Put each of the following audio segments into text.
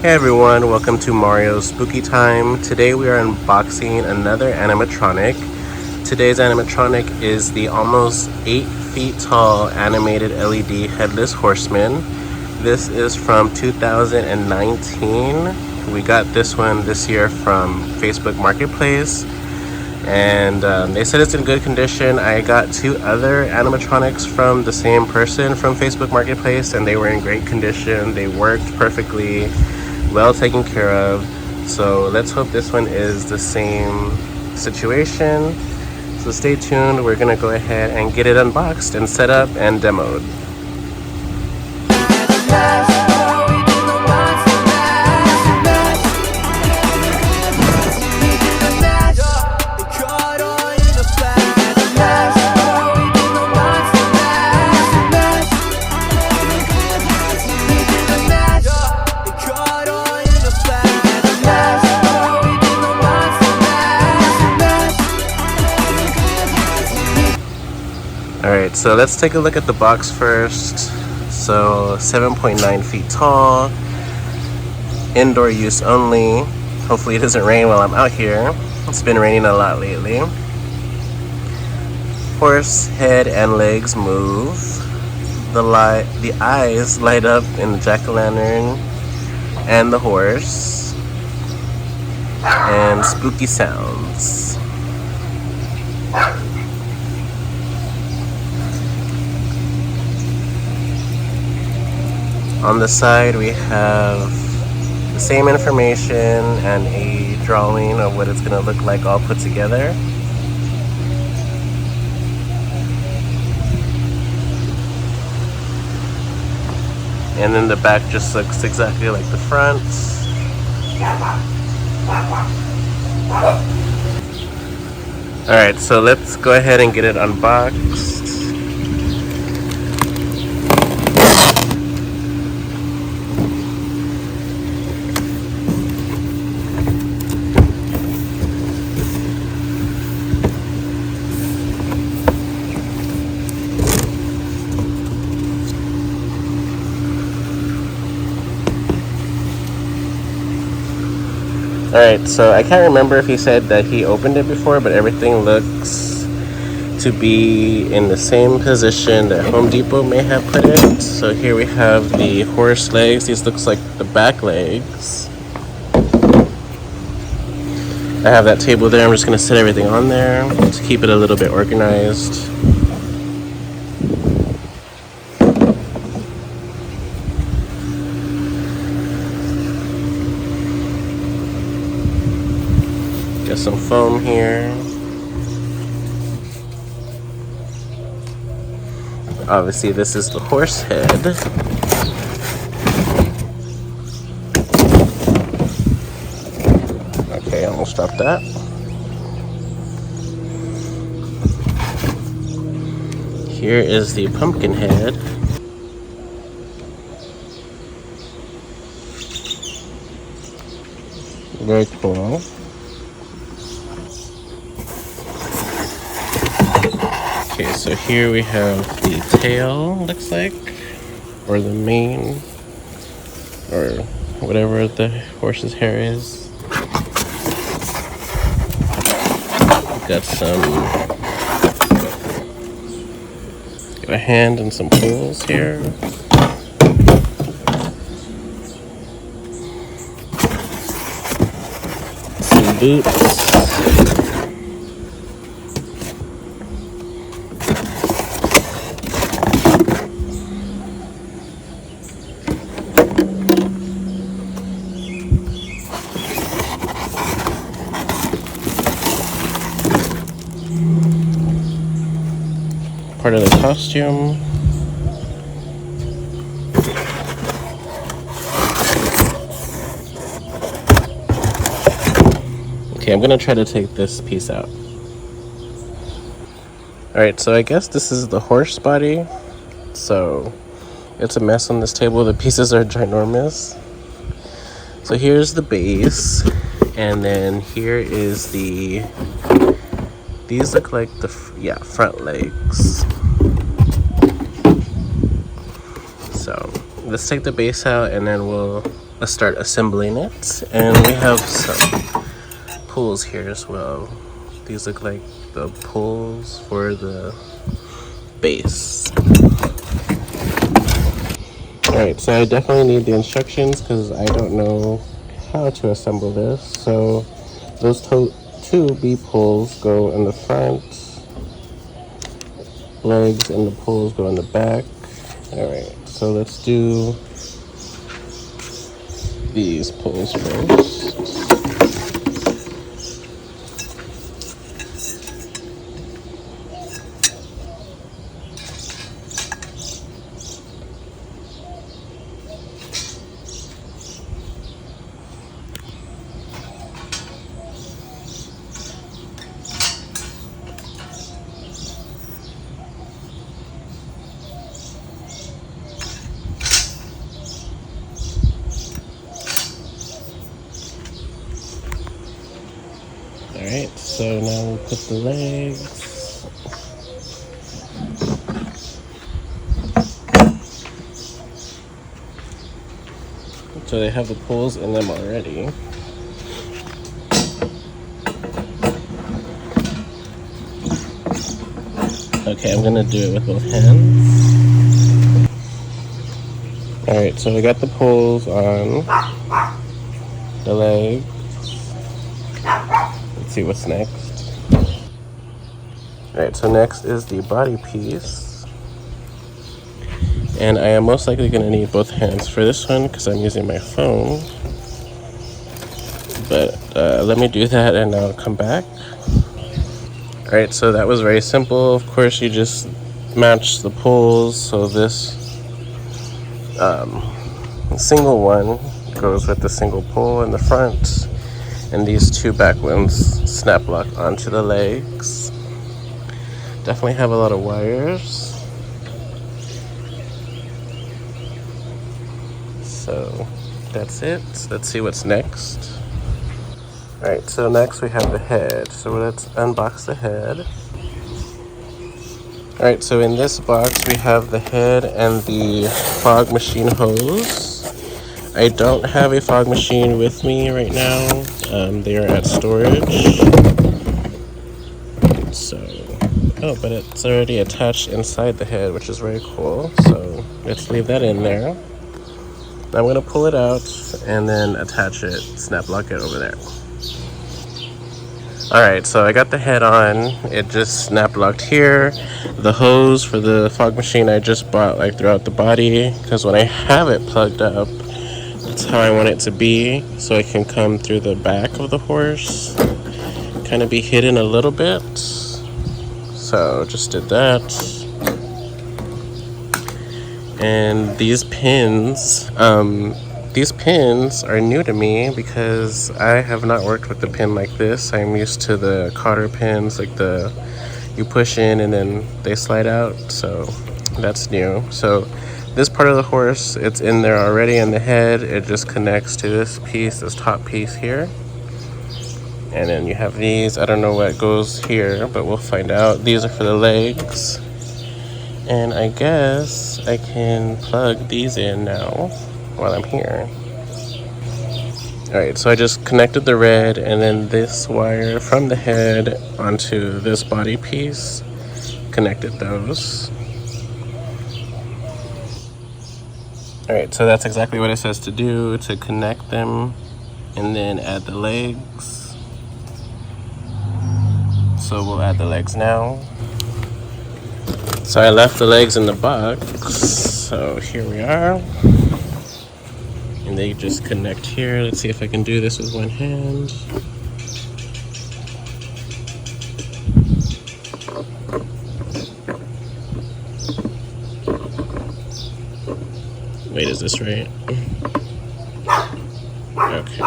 Hey everyone, welcome to Mario's Spooky Time. Today we are unboxing another animatronic. Today's animatronic is the almost 8 feet tall animated LED Headless Horseman. This is from 2019. We got this one this year from Facebook Marketplace, and they said it's in good condition. I got 2 other animatronics from the same person from Facebook Marketplace, and they were in great condition. They worked perfectly, well taken care of. So let's hope this one is the same situation. So stay tuned. We're gonna go ahead and get it unboxed and set up and demoed. Alright, so let's take a look at the box first. So 7.9 feet tall, indoor use only. Hopefully it doesn't rain while I'm out here. It's been raining a lot lately. Horse head and legs move. The eyes light up in the jack-o'-lantern and the horse. And spooky sounds. On the side we have the same information and a drawing of what it's going to look like all put together. And then the back just looks exactly like the front. Alright, so let's go ahead and get it unboxed. Alright, so I can't remember if he said that he opened it before, but everything looks to be in the same position that Home Depot may have put it. So here we have the horse legs. These looks like the back legs. I have that table there. I'm just going to set everything on there to keep it a little bit organized. Got some foam here. Obviously this is the horse head. Okay, I almost dropped that. Here is the pumpkin head. Very cool. Okay, so here we have the tail, looks like, or the mane, or whatever the horse's hair is. Got a hand and some pulls here. Some boots. Part of the costume. Okay, I'm gonna try to take this piece out. Alright, so I guess this is the horse body. So it's a mess on this table. The pieces are ginormous. So here's the base, and then here is the These look like the front legs. So let's take the base out and then we'll start assembling it. And we have some pulls here as well. These look like the pulls for the base. Alright, so I definitely need the instructions because I don't know how to assemble this. So those two B pulls go in the front, legs and the pulls go in the back. Alright, so let's do these pulls first. Alright, so now we'll put the legs. So they have the pulls in them already. Okay, I'm gonna do it with both hands. Alright, so we got the pulls on the leg. Let's see what's next. Alright, so next is the body piece. And I am most likely going to need both hands for this one because I'm using my phone. But let me do that and I'll come back. Alright, so that was very simple. Of course, you just match the pulls. So this single one goes with the single pull in the front. And these two back ones snap lock onto the legs. Definitely have a lot of wires. So that's it. Let's see what's next. Alright, so next we have the head. So let's unbox the head. Alright, so in this box we have the head and the fog machine hose. I don't have a fog machine with me right now. They are at storage. So, oh, but it's already attached inside the head, which is very cool. So let's leave that in there. I'm gonna pull it out and then attach it, snap lock it over there. Alright, so I got the head on. It just snap locked here. The hose for the fog machine I just bought like throughout the body because when I have it plugged up, that's how I want it to be, so it can come through the back of the horse, kind of be hidden a little bit. So just did that. And these pins are new to me because I have not worked with the pin like this. I'm used to the cotter pins, like you push in and then they slide out. So that's new. So this part of the horse, it's in there already in the head. It just connects to this piece, this top piece here. And then you have these. I don't know what goes here, but we'll find out. These are for the legs. And I guess I can plug these in now while I'm here. Alright, so I just connected the red and then this wire from the head onto this body piece. Connected those. Alright, so that's exactly what it says to do, to connect them and then add the legs. So we'll add the legs now. So I left the legs in the box, so here we are. And they just connect here. Let's see if I can do this with one hand. Wait, is this right? Okay.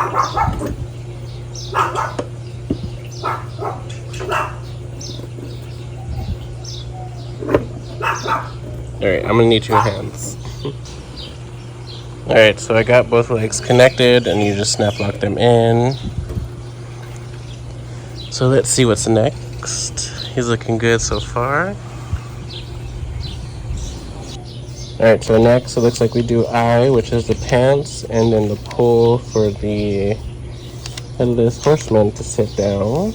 Alright, I'm gonna need your hands. Alright, so I got both legs connected and you just snap lock them in. So let's see what's next. 'Next. He's looking good so far. Alright, so next it looks like we do eye, which is the pants, and then the pole for the Headless Horseman to sit down.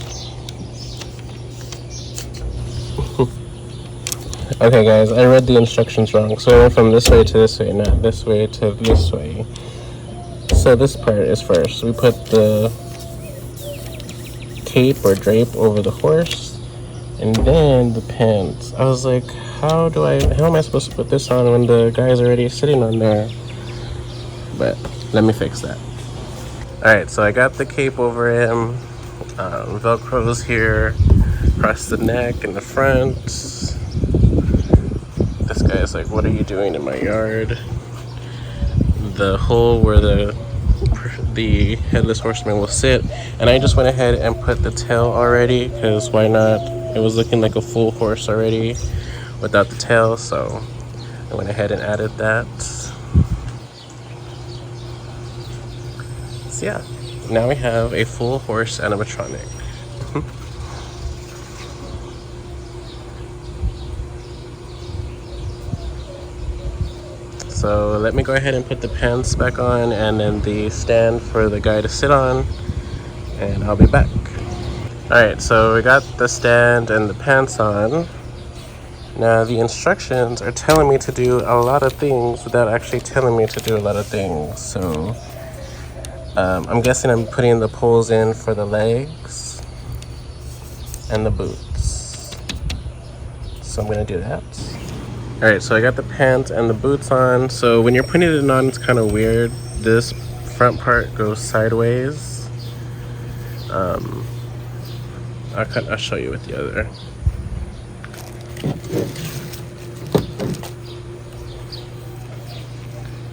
Okay guys, I read the instructions wrong. So I went from this way to this way, not this way to this way. So this part is first. We put the cape or drape over the horse, and then the pants. I was like, how am I supposed to put this on when the guy's already sitting on there? But let me fix that. Alright, so I got the cape over him. Velcro's here across the neck and the front. This guy's like, what are you doing in my yard? The hole where the Headless Horseman will sit, and I just went ahead and put the tail already, because why not? It was looking like a full horse already without the tail, so I went ahead and added that. So yeah, now we have a full horse animatronic. So let me go ahead and put the pants back on, and then the stand for the guy to sit on, and I'll be back. Alright, so we got the stand and the pants on. Now the instructions are telling me to do a lot of things without actually telling me to do a lot of things. So I'm guessing I'm putting the poles in for the legs and the boots. So I'm gonna do that. Alright, so I got the pants and the boots on. So when you're putting it on, it's kind of weird. This front part goes sideways. I'll show you with the other.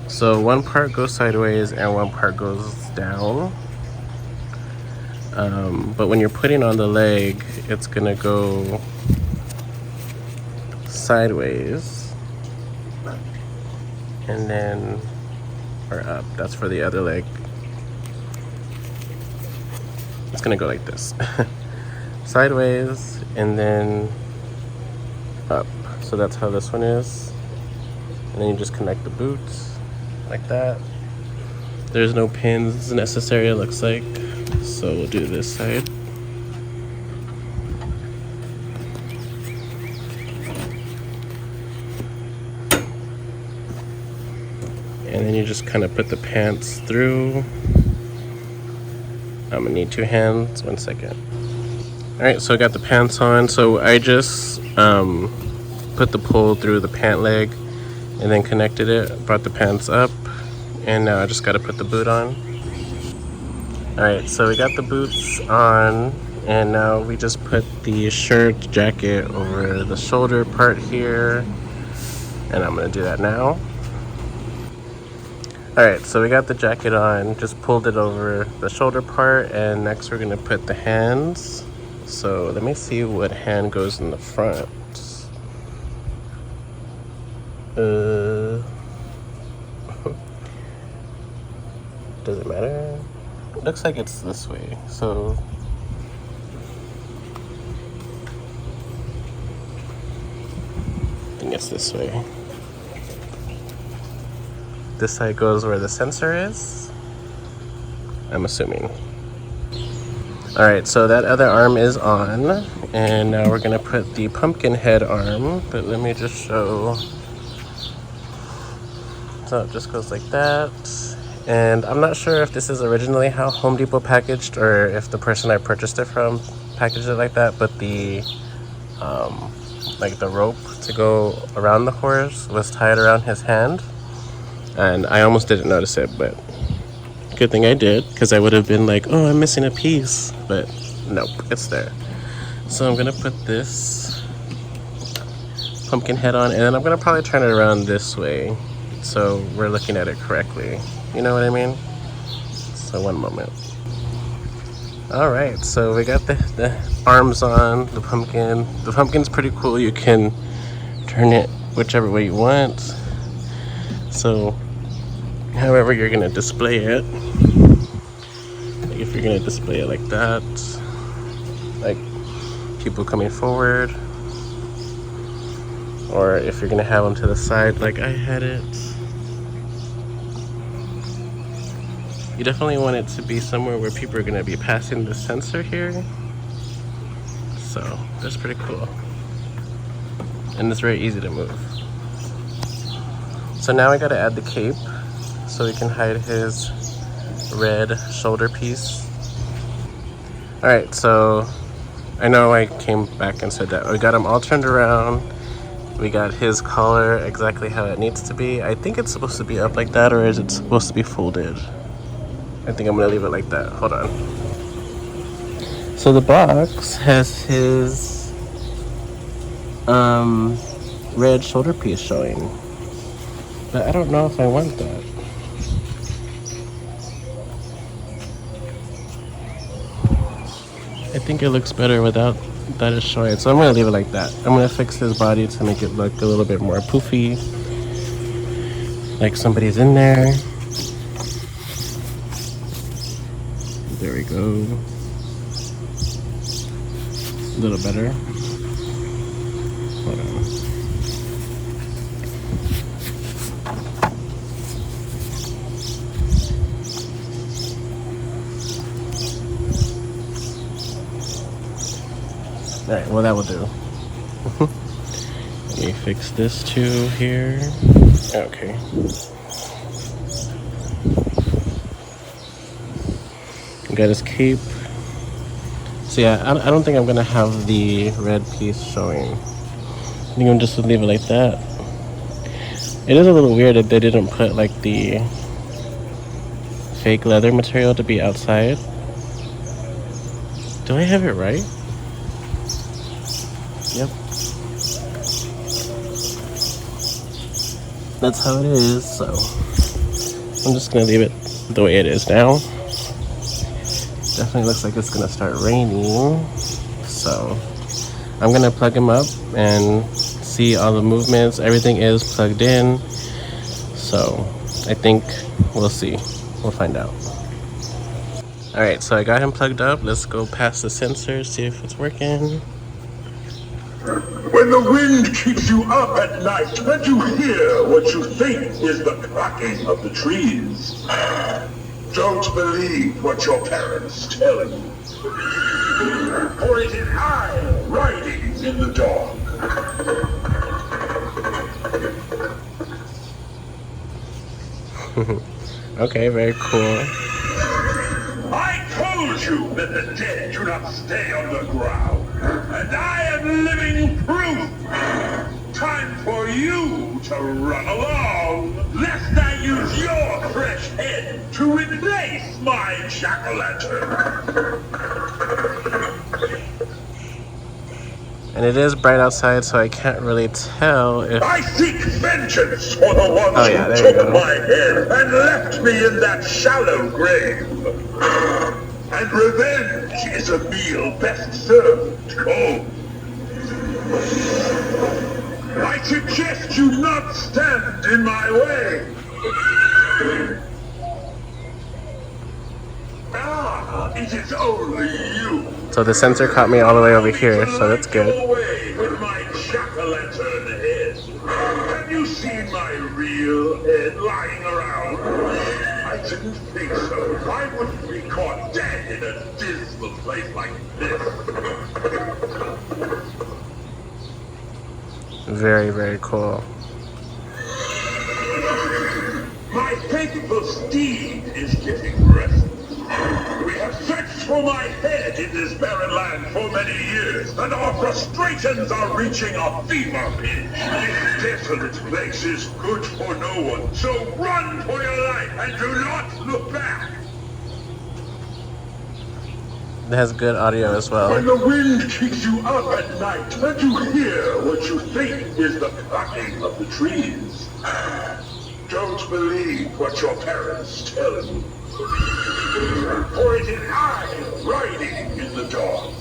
So one part goes sideways and one part goes down. But when you're putting on the leg, it's gonna go sideways. And then, or up, that's for the other leg. It's gonna go like this. Sideways, and then up. So that's how this one is. And then you just connect the boots, like that. There's no pins necessary, it looks like. So we'll do this side. And then you just kind of put the pants through. I'm gonna need 2 hands, 1 second. Alright, so I got the pants on. So I just put the pole through the pant leg and then connected it, brought the pants up, and now I just gotta put the boot on. Alright, so we got the boots on, and now we just put the shirt jacket over the shoulder part here, and I'm gonna do that now. Alright, so we got the jacket on, just pulled it over the shoulder part, and next we're gonna put the hands. So let me see what hand goes in the front. Does it matter? It looks like it's this way, so I think it's this way. This side goes where the sensor is, I'm assuming. Alright, so that other arm is on, and now we're gonna put the pumpkin head arm, but let me just show. So it just goes like that. And I'm not sure if this is originally how Home Depot packaged, or if the person I purchased it from packaged it like that, but the like the rope to go around the horse was tied around his hand. And I almost didn't notice it, but good thing I did, because I would have been like, oh, I'm missing a piece. But nope, it's there. So I'm gonna put this pumpkin head on, and then I'm gonna probably turn it around this way so we're looking at it correctly. You know what I mean? So one moment. Alright, so we got the arms on, the pumpkin. The pumpkin's pretty cool. You can turn it whichever way you want. So however you're gonna display it, like if you're gonna display it like that, like people coming forward, or if you're gonna have them to the side like I had it, you definitely want it to be somewhere where people are gonna be passing the sensor here. So that's pretty cool. And it's very easy to move. So now I gotta add the cape so we can hide his red shoulder piece. Alright, so I know I came back and said that we got him all turned around. We got his collar exactly how it needs to be. I think it's supposed to be up like that, or is it supposed to be folded? I think I'm gonna leave it like that. Hold on. So the box has his red shoulder piece showing, but I don't know if I want that. I think it looks better without that is showing, so I'm gonna leave it like that. I'm gonna fix his body to make it look a little bit more poofy, like somebody's in there. There we go. A little better. Hold on. Alright, well that will do. Let me fix this too here. Okay. Got his cape. So yeah, I don't think I'm gonna have the red piece showing. I think I'm just gonna leave it like that. It is a little weird that they didn't put like the fake leather material to be outside. Do I have it right? Yep. That's how it is, so I'm just gonna leave it the way it is now. Definitely looks like it's gonna start raining, so I'm gonna plug him up and see all the movements. Everything is plugged in, so I think we'll see. We'll find out. Alright, so I got him plugged up. Let's go past the sensor, see if it's working. When the wind keeps you up at night and you hear what you think is the cracking of the trees, don't believe what your parents tell you. For it is I riding in the dark. Okay, very cool. I told you that the dead do not stay on the ground, and I am living proof. Time for you to run along, lest I use your fresh head to replace my jack-o'-lantern. And it is bright outside, so I can't really tell if... I seek vengeance for the ones who took my head and left me in that shallow grave. And revenge is a meal best served cold. I suggest you not stand in my way. Ah, it is only you. So the sensor caught me all the way over here, so that's good. Away with my jack-o'-lantern head. Have you seen my real head lying around? I didn't think so. I wouldn't be caught dead in a dismal place like this. Very, very cool. My faithful steed is getting restless. We have searched for my head in this barren land for many years, and our frustrations are reaching a fever pitch. This desolate place is good for no one, so run for your life and do not look back. It has good audio as well. When the wind keeps you up at night and you hear what you think is the cracking of the trees, don't believe what your parents tell you. For it is I riding in the dark.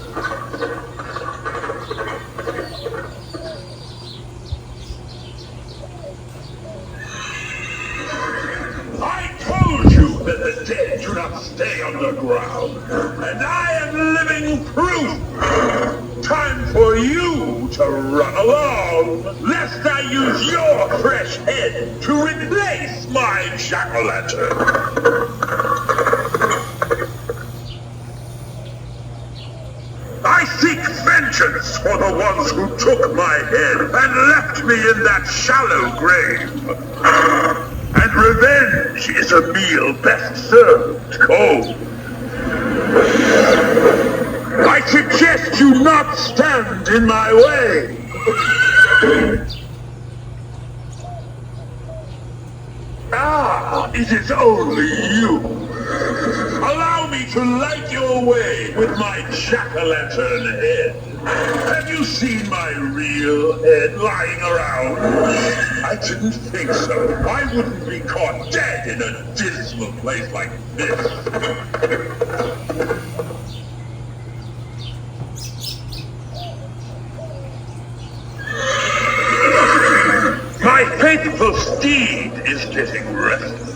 I told you that the dead do not stay on the ground, and I am living proof. time for you to run along, lest I use your fresh head to replace my jack-o'-lantern. I seek vengeance for the ones who took my head and left me in that shallow grave. And revenge is a meal best served cold. I suggest you not stand in my way. Ah, it is only you. Allow me to light your way with my jack-o'-lantern head. Have you seen my real head lying around? I didn't think so. I wouldn't be caught dead in a dismal place like this. My faithful steed is getting restless.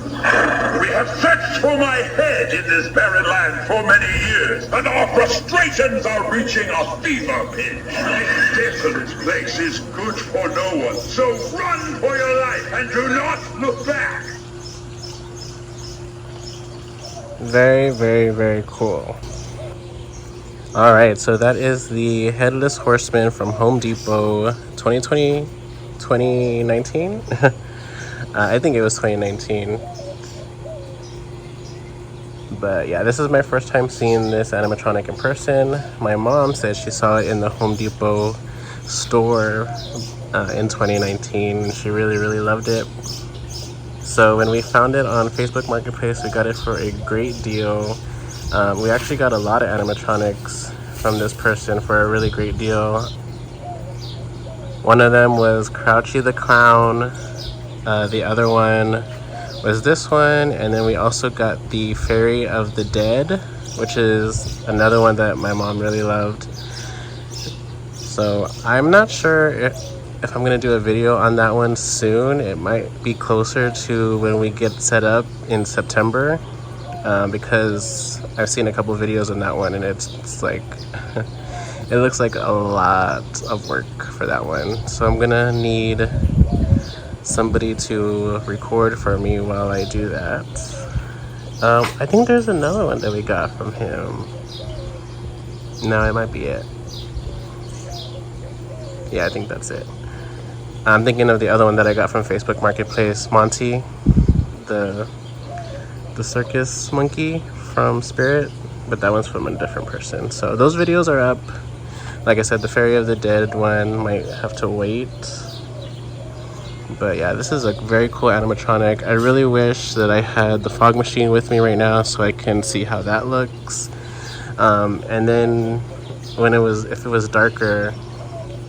We have searched for my head in this barren land for many years, and our frustrations are reaching a fever pitch. This desolate place is good for no one, so run for your life and do not look back. Very, very, very cool. All right, so that is the Headless Horseman from Home Depot 2019. I think it was 2019. But yeah, this is my first time seeing this animatronic in person. My mom said she saw it in the Home Depot store in 2019, and she really, really loved it. So when we found it on Facebook Marketplace, we got it for a great deal. We actually got a lot of animatronics from this person for a really great deal. One of them was Crouchy the Clown. The other one was this one, and then we also got the Fairy of the Dead, which is another one that my mom really loved. So I'm not sure if I'm gonna do a video on that one soon. It might be closer to when we get set up in September, because I've seen a couple videos on that one, and it's like it looks like a lot of work for that one. So I'm gonna need somebody to record for me while I do that. I think there's another one that we got from him. No, it might be it. Yeah, I think that's it. I'm thinking of the other one that I got from Facebook Marketplace, Monty, the circus monkey from Spirit, but that one's from a different person. So those videos are up. Like I said, the Fairy of the Dead one might have to wait. But yeah, this is a very cool animatronic. I really wish that I had the fog machine with me right now so I can see how that looks. And then when if it was darker,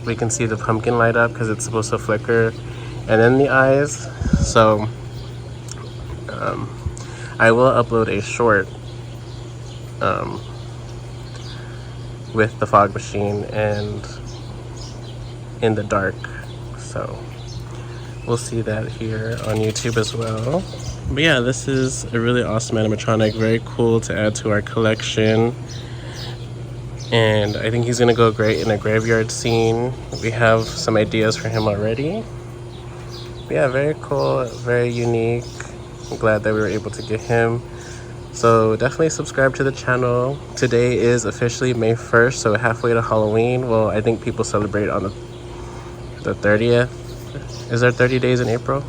we can see the pumpkin light up because it's supposed to flicker, and then the eyes. So I will upload a short with the fog machine and in the dark. So we'll see that here on YouTube as well. But yeah, this is a really awesome animatronic, very cool to add to our collection. And I think he's gonna go great in a graveyard scene. We have some ideas for him already. But yeah, very cool, very unique. I'm glad that we were able to get him. So definitely subscribe to the channel. Today is officially May 1st, so halfway to Halloween. Well, I think people celebrate on the 30th. Is there 30 days in April?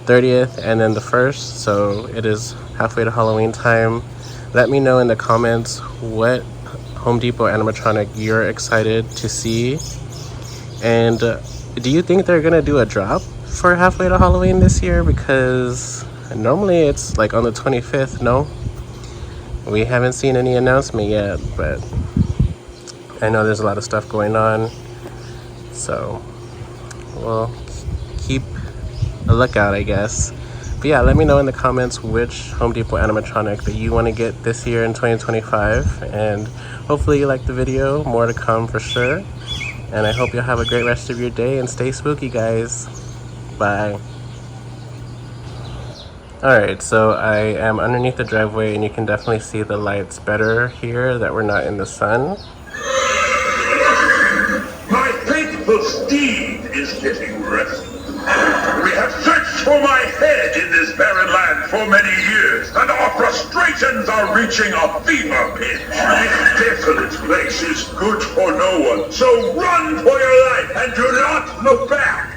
30th and then the 1st, so it is halfway to Halloween time. Let me know in the comments what Home Depot animatronic you're excited to see. And do you think they're gonna do a drop for halfway to Halloween this year? Because normally it's like on the 25th, no? We haven't seen any announcement yet, but I know there's a lot of stuff going on. So we'll keep a lookout, I guess. But yeah, let me know in the comments which Home Depot animatronic that you want to get this year in 2025. And hopefully you liked the video. More to come for sure. And I hope you'll have a great rest of your day and stay spooky, guys. Bye. Alright, so I am underneath the driveway and you can definitely see the lights better here that we're not in the sun. steed is getting restless. We have searched for my head in this barren land for many years, and our frustrations are reaching a fever pitch. This desolate place is good for no one, so run for your life and do not look back.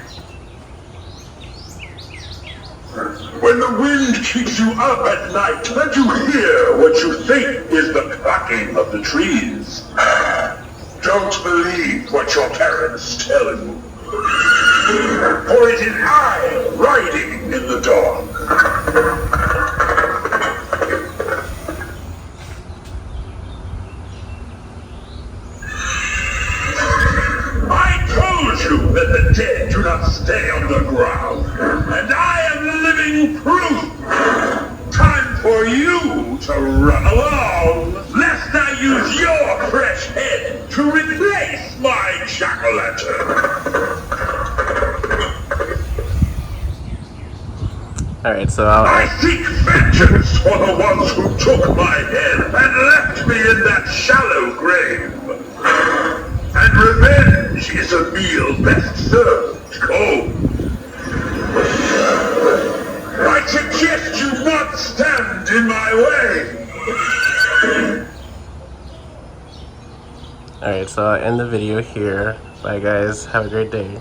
When the wind keeps you up at night and you hear what you think is the cracking of the trees, don't believe what your parents tell you. For it is I riding in the dark. I told you that the dead do not stay on the ground, and I am living proof. Time for you to run along, lest I use your fresh head to replace my jack-o'-lantern. Alright, so I seek vengeance for the ones who took my head and left me in that shallow grave. And revenge is a meal best served cold. I suggest you not stand in my way. Alright, so I'll end the video here. Bye guys, have a great day.